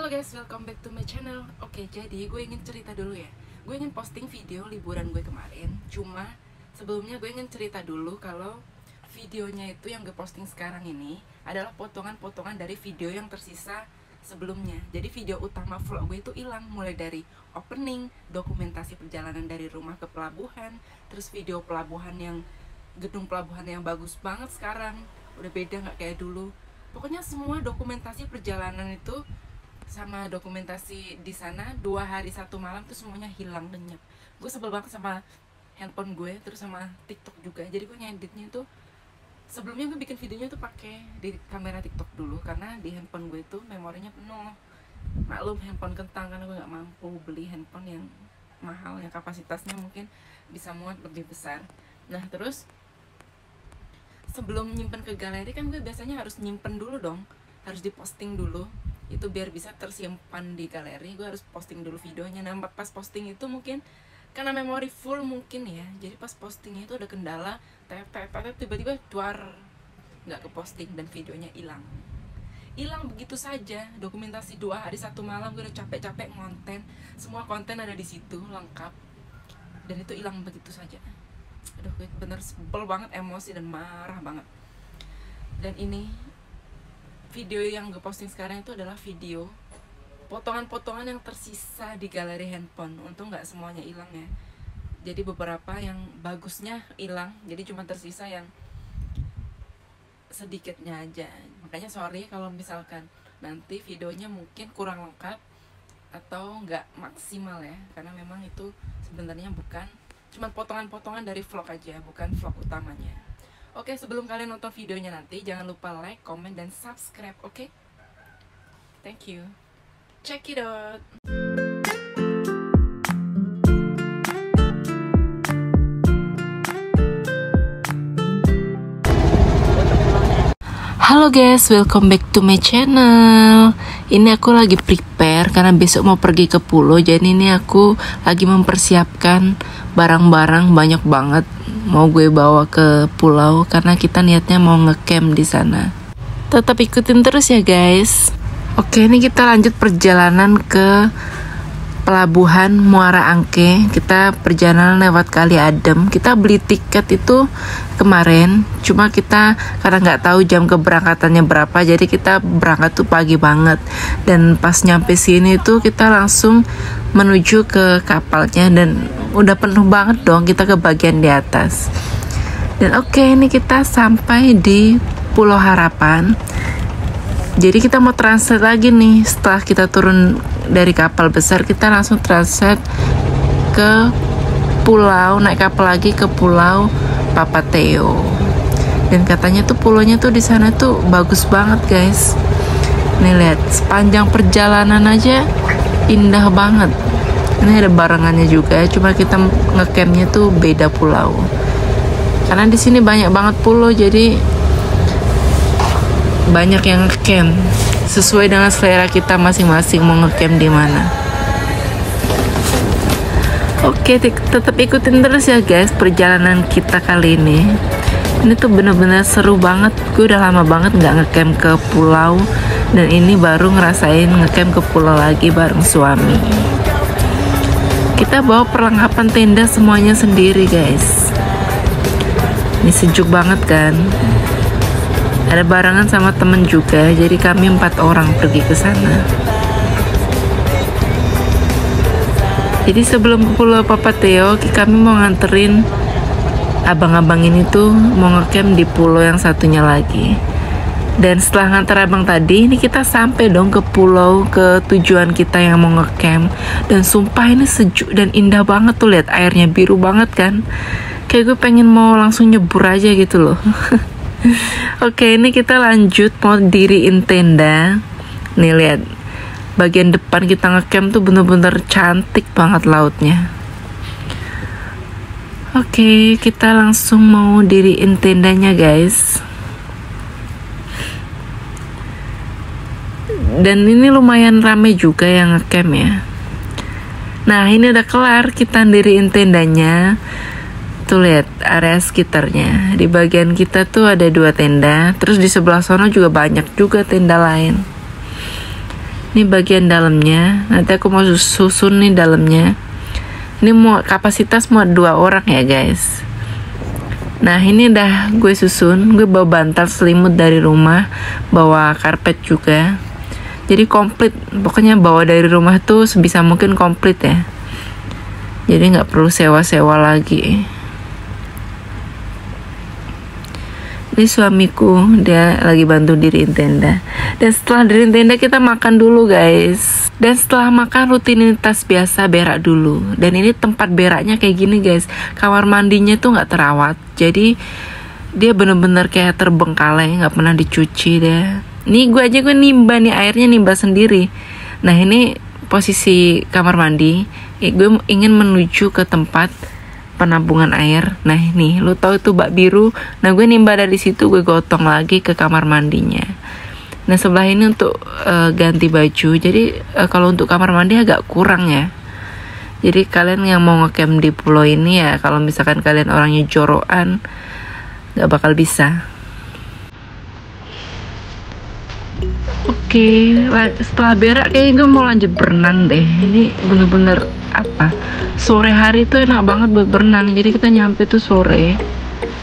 Halo guys, welcome back to my channel. Oke, jadi gue ingin cerita dulu ya. Gue ingin posting video liburan gue kemarin. Cuma sebelumnya gue ingin cerita dulu kalau videonya itu yang gue posting sekarang ini adalah potongan-potongan dari video yang tersisa sebelumnya. Jadi video utama vlog gue itu hilang, mulai dari opening, dokumentasi perjalanan dari rumah ke pelabuhan, terus video pelabuhan yang gedung pelabuhan yang bagus banget sekarang, udah beda nggak kayak dulu. Pokoknya semua dokumentasi perjalanan itu sama dokumentasi di sana 2 hari 1 malam tuh semuanya hilang, lenyap. Gue sebel banget sama handphone gue, terus sama TikTok juga. Jadi gue ngeditnya tuh sebelumnya gue bikin videonya tuh pakai di kamera TikTok dulu, karena di handphone gue tuh memorinya penuh. Maklum handphone kentang, karena gue nggak mampu beli handphone yang mahal, yang kapasitasnya mungkin bisa muat lebih besar. Nah terus sebelum nyimpen ke galeri kan gue biasanya harus nyimpen dulu dong, harus diposting dulu, itu biar bisa tersimpan di galeri. Gue harus posting dulu videonya. Nah pas posting itu mungkin karena memori full mungkin ya, jadi pas postingnya itu ada kendala, tiba-tiba duar, nggak ke posting dan videonya hilang begitu saja. Dokumentasi 2 hari 1 malam, gue udah capek-capek konten, semua konten ada di situ lengkap, dan itu hilang begitu saja. Aduh, gue bener sebel banget, emosi dan marah banget. Dan ini video yang gue posting sekarang itu adalah video potongan-potongan yang tersisa di galeri handphone. Untung nggak semuanya hilang ya, jadi beberapa yang bagusnya hilang, jadi cuma tersisa yang sedikitnya aja. Makanya sorry kalau misalkan nanti videonya mungkin kurang lengkap atau nggak maksimal ya, karena memang itu sebenarnya bukan, cuma potongan-potongan dari vlog aja, bukan vlog utamanya. Oke, sebelum kalian nonton videonya nanti, jangan lupa like, comment, dan subscribe, oke? Thank you. Check it out. Halo guys, welcome back to my channel. Ini aku lagi prepare karena besok mau pergi ke pulau. Jadi ini aku lagi mempersiapkan barang-barang banyak banget mau gue bawa ke pulau, karena kita niatnya mau ngecamp di sana. Tetap ikutin terus ya guys. Oke, ini kita lanjut perjalanan ke pelabuhan Muara Angke. Kita perjalanan lewat Kali Adem. Kita beli tiket itu kemarin, cuma kita karena nggak tahu jam keberangkatannya berapa, jadi kita berangkat tuh pagi banget. Dan pas nyampe sini tuh kita langsung menuju ke kapalnya, dan udah penuh banget dong, kita ke bagian di atas. Dan oke, ini kita sampai di Pulau Harapan. Jadi kita mau transit lagi nih, setelah kita turun dari kapal besar, kita langsung transit ke pulau, naik kapal lagi ke Pulau Papateo. Dan katanya tuh pulaunya tuh di sana tuh bagus banget guys. Nih lihat, sepanjang perjalanan aja indah banget. Ini ada barengannya juga, cuma kita ngecampnya tuh beda pulau. Karena di sini banyak banget pulau, jadi banyak yang ngecamp sesuai dengan selera kita masing-masing mau ngecamp di mana. Oke, tetap ikutin terus ya guys perjalanan kita kali ini. Ini tuh bener-bener seru banget. Gue udah lama banget nggak ngecamp ke pulau, dan ini baru ngerasain ngecamp ke pulau lagi bareng suami. Kita bawa perlengkapan tenda semuanya sendiri guys. Ini sejuk banget kan. Ada barengan sama temen juga, jadi kami 4 orang pergi ke sana. Jadi sebelum Pulau Papateo, kami mau nganterin abang-abang ini tuh mau ngecamp di pulau yang satunya lagi. Dan setelah nganter abang tadi, ini kita sampai dong ke pulau ke tujuan kita yang mau ngecamp. Dan sumpah ini sejuk dan indah banget tuh, lihat airnya biru banget kan. Kayak gue pengen mau langsung nyebur aja gitu loh. Oke, ini kita lanjut mau diriin tenda. Nih lihat, bagian depan kita ngecamp tuh bener-bener cantik banget lautnya. Oke, kita langsung mau diriin tendanya guys. Dan ini lumayan rame juga yang ngecamp ya. Nah ini udah kelar, kita diriin tendanya. Tuh lihat area sekitarnya. Di bagian kita tuh ada 2 tenda. Terus di sebelah sana juga banyak juga tenda lain. Ini bagian dalamnya, nanti aku mau susun nih dalamnya. Ini mau kapasitas muat 2 orang ya guys. Nah ini udah gue susun, gue bawa bantal selimut dari rumah, bawa karpet juga. Jadi komplit, pokoknya bawa dari rumah tuh sebisa mungkin komplit ya. Jadi nggak perlu sewa-sewa lagi. Ini suamiku, dia lagi bantu diriin tenda. Dan setelah diriin tenda kita makan dulu guys. Dan setelah makan rutinitas biasa berak dulu. Dan ini tempat beraknya kayak gini guys. Kamar mandinya tuh nggak terawat. Jadi dia bener-bener kayak terbengkalai, nggak pernah dicuci deh. Nih gue nimba nih, airnya nimba sendiri. Nah ini posisi kamar mandi. Gue ingin menuju ke tempat penampungan air. Nah nih, lu tahu itu bak biru. Nah gue nimba dari situ, gue gotong lagi ke kamar mandinya. Nah sebelah ini untuk ganti baju. Jadi kalau untuk kamar mandi agak kurang ya. Jadi kalian yang mau ngecamp di pulau ini ya, kalau misalkan kalian orangnya jorokan, gak bakal bisa. Oke, setelah berak kayaknya gue mau lanjut berenang deh. Ini bener-bener apa, sore hari tuh enak banget buat berenang. Jadi kita nyampe tuh sore,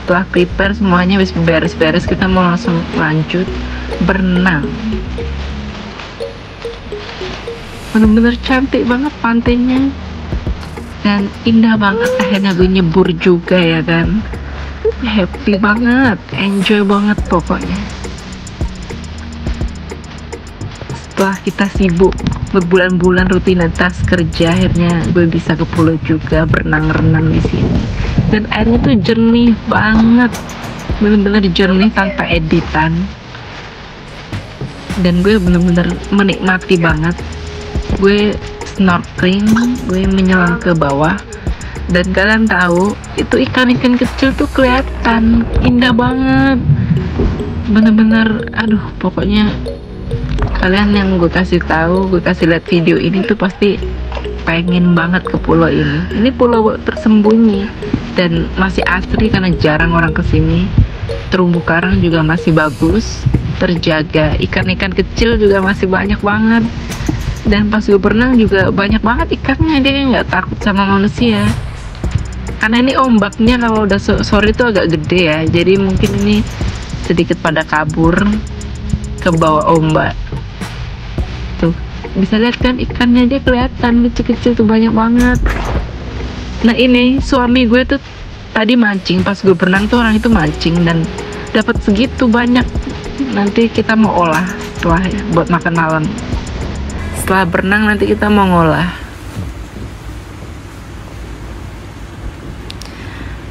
setelah prepare semuanya, habis beres-beres, kita mau langsung lanjut berenang. Bener-bener cantik banget pantainya dan indah banget. Akhirnya gue nyebur juga ya kan. Happy banget, enjoy banget pokoknya. Setelah kita sibuk berbulan-bulan rutinitas kerja, akhirnya gue bisa ke pulau juga, berenang-renang di sini. Dan airnya tuh jernih banget, bener-bener jernih tanpa editan. Dan gue bener-bener menikmati banget. Gue snorkeling, gue menyelam ke bawah. Dan kalian tahu, itu ikan-ikan kecil tuh kelihatan indah banget. Bener-bener, aduh pokoknya kalian yang gue kasih tahu, gue kasih lihat video ini tuh pasti pengen banget ke pulau ini. Ini pulau tersembunyi dan masih asri karena jarang orang kesini. Terumbu karang juga masih bagus, terjaga. Ikan-ikan kecil juga masih banyak banget. Dan pas gue berenang juga banyak banget ikannya, dia nggak takut sama manusia. Karena ini ombaknya kalau udah sore itu agak gede ya, jadi mungkin ini sedikit pada kabur ke bawah ombak. Tuh bisa lihat kan ikannya, dia kelihatan kecil-kecil tuh banyak banget. Nah ini suami gue tuh tadi mancing, pas gue berenang tuh orang itu mancing dan dapat segitu banyak. Nanti kita mau olah setelah ya, buat makan malam. Setelah berenang nanti kita mau ngolah.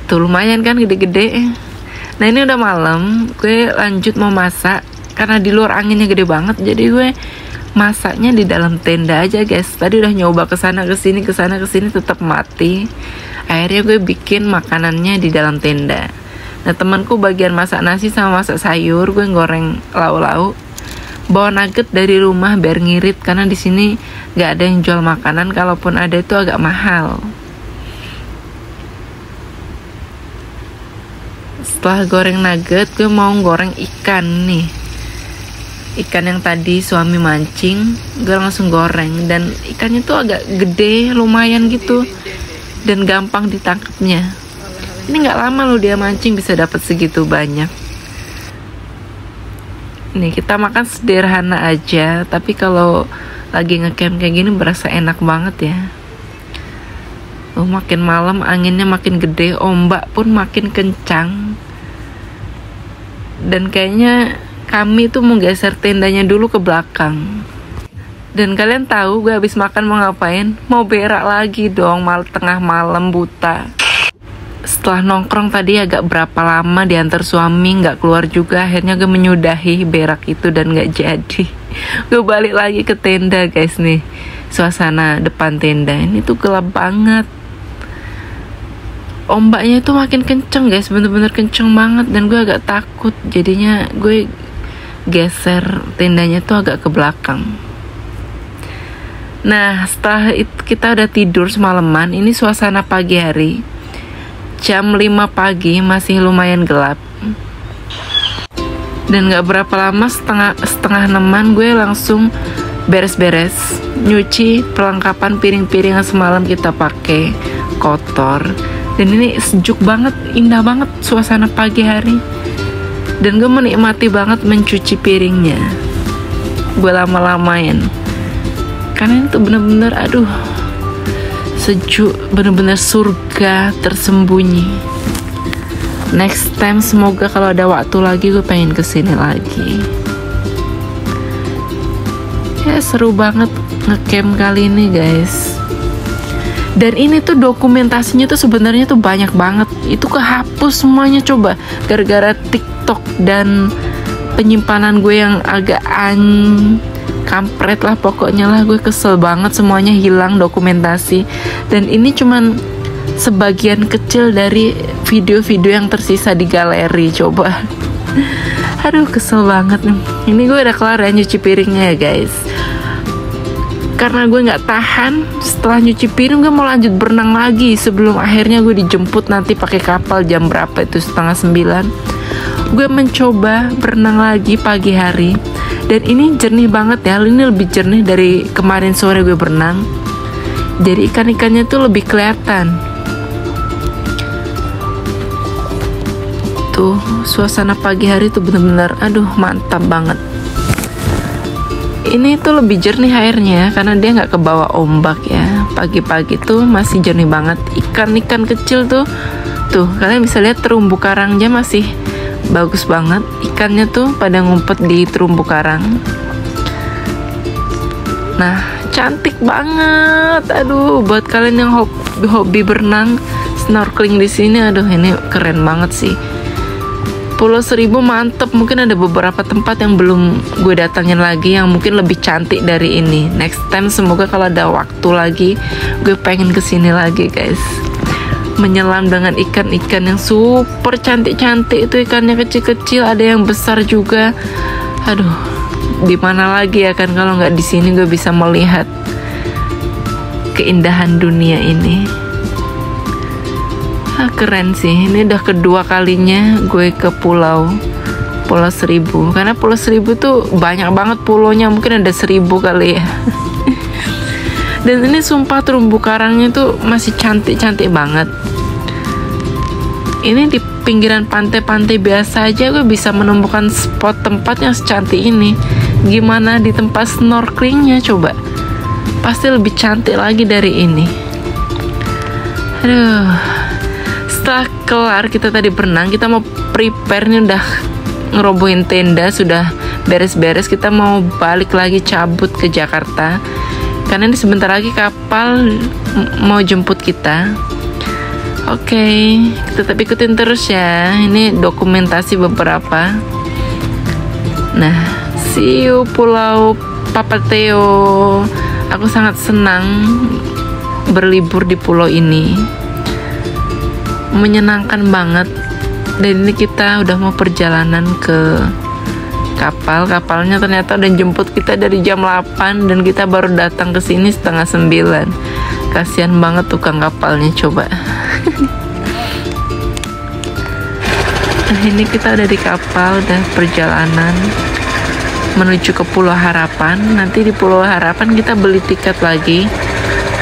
Tuh lumayan kan gede-gede. Nah ini udah malam, gue lanjut mau masak. Karena di luar anginnya gede banget, jadi gue masaknya di dalam tenda aja guys. Tadi udah nyoba kesana kesini tetap mati. Akhirnya gue bikin makanannya di dalam tenda. Nah temanku bagian masak nasi sama masak sayur, gue goreng lauk-lauk. Bawa nugget dari rumah biar ngirit, karena di sini nggak ada yang jual makanan, kalaupun ada itu agak mahal. Setelah goreng nugget, gue mau goreng ikan nih. Ikan yang tadi suami mancing, gue langsung goreng. Dan ikannya tuh agak gede, lumayan gitu, dan gampang ditangkapnya. Ini nggak lama loh dia mancing bisa dapat segitu banyak. Nih kita makan sederhana aja, tapi kalau lagi ngecamp kayak gini berasa enak banget ya. Makin malam anginnya makin gede, ombak pun makin kencang. Dan kayaknya kami tuh mau geser tendanya dulu ke belakang. Dan kalian tahu gue habis makan mau ngapain? Mau berak lagi dong, tengah malam buta. Setelah nongkrong tadi agak berapa lama diantar suami nggak keluar juga, akhirnya gue menyudahi berak itu dan nggak jadi. Gue balik lagi ke tenda guys. Nih suasana depan tenda ini tuh gelap banget. Ombaknya itu makin kenceng guys, bener-bener kenceng banget, dan gue agak takut. Jadinya gue geser tendanya tuh agak ke belakang. Nah setelah itu kita udah tidur semalaman. Ini suasana pagi hari, jam 5 pagi, masih lumayan gelap. Dan gak berapa lama, setengah 6-an gue langsung beres-beres, nyuci perlengkapan piring-piring yang semalam kita pakai kotor. Dan ini sejuk banget, indah banget suasana pagi hari. Dan gue menikmati banget mencuci piringnya. Gue lama-lamain karena itu bener-bener aduh sejuk, bener-bener surga tersembunyi. Next time semoga kalau ada waktu lagi gue pengen kesini lagi. Ya seru banget ngecamp kali ini guys. Dan ini tuh dokumentasinya tuh sebenarnya tuh banyak banget. Itu kehapus semuanya coba gara-gara TikTok dan penyimpanan gue yang agak kampret lah pokoknya lah. Gue kesel banget semuanya hilang dokumentasi. Dan ini cuman sebagian kecil dari video-video yang tersisa di galeri. Coba aduh kesel banget nih. Ini gue udah kelar ya nyuci piringnya ya guys. Karena gue gak tahan, setelah nyuci piring gue mau lanjut berenang lagi sebelum akhirnya gue dijemput nanti pakai kapal jam berapa itu 8:30. Gue mencoba berenang lagi pagi hari. Dan ini jernih banget ya. Ini lebih jernih dari kemarin sore gue berenang. Jadi ikan-ikannya tuh lebih kelihatan. Tuh suasana pagi hari tuh bener-bener aduh mantap banget. Ini tuh lebih jernih airnya karena dia nggak kebawa ombak ya. Pagi-pagi tuh masih jernih banget. Ikan-ikan kecil tuh kalian bisa lihat terumbu karangnya masih bagus banget. Ikannya tuh pada ngumpet di terumbu karang. Nah cantik banget. Aduh buat kalian yang hobi berenang, snorkeling di sini, aduh ini keren banget sih. Pulau Seribu mantep. Mungkin ada beberapa tempat yang belum gue datangin lagi yang mungkin lebih cantik dari ini. Next time semoga kalau ada waktu lagi gue pengen kesini lagi guys. Menyelam dengan ikan-ikan yang super cantik-cantik. Itu ikannya kecil-kecil, ada yang besar juga. Aduh, di mana lagi ya kan kalau nggak di sini gue bisa melihat keindahan dunia ini. Keren sih. Ini udah kedua kalinya gue ke Pulau Seribu. Karena Pulau Seribu tuh banyak banget pulaunya, mungkin ada 1000 kali ya. Dan ini sumpah terumbu karangnya tuh masih cantik-cantik banget. Ini di pinggiran pantai-pantai biasa aja gue bisa menemukan spot tempat yang secantik ini. Gimana di tempat snorkelingnya coba? Pasti lebih cantik lagi dari ini. Aduh. Setelah kelar kita tadi berenang, kita mau prepare nih, udah ngerobohin tenda, sudah beres-beres. Kita mau balik lagi cabut ke Jakarta karena ini sebentar lagi kapal mau jemput kita. Oke, tetap ikutin terus ya. Ini dokumentasi beberapa. Nah, see you Pulau Papateo. Aku sangat senang berlibur di pulau ini. Menyenangkan banget. Dan ini kita udah mau perjalanan ke kapalnya ternyata udah jemput kita dari jam 8 dan kita baru datang ke sini 8:30. Kasian banget tukang kapalnya coba. Nah ini kita udah di kapal, udah perjalanan menuju ke Pulau Harapan. Nanti di Pulau Harapan kita beli tiket lagi,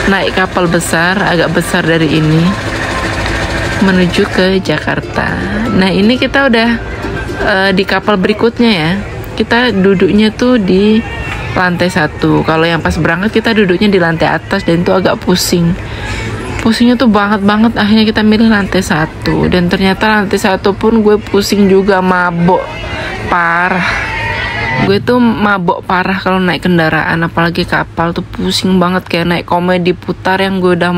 naik kapal besar, agak besar dari ini, menuju ke Jakarta. Nah ini kita udah di kapal berikutnya ya. Kita duduknya tuh di lantai 1. Kalau yang pas berangkat kita duduknya di lantai atas dan itu agak pusingnya tuh banget. Akhirnya kita milih lantai 1. Dan ternyata lantai 1 pun gue pusing juga, mabok parah. Gue tuh mabok parah kalau naik kendaraan, apalagi kapal tuh pusing banget, kayak naik komedi putar yang gue udah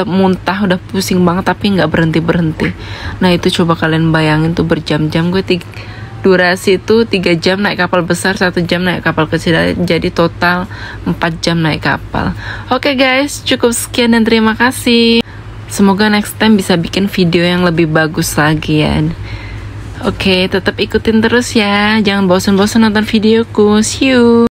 muntah, udah pusing banget tapi nggak berhenti. Nah itu coba kalian bayangin tuh berjam-jam. Gue durasi itu 3 jam naik kapal besar, 1 jam naik kapal kecil, jadi total 4 jam naik kapal. Oke guys, cukup sekian dan terima kasih. Semoga next time bisa bikin video yang lebih bagus lagi ya. Oke, tetap ikutin terus ya. Jangan bosan-bosan nonton videoku. See you.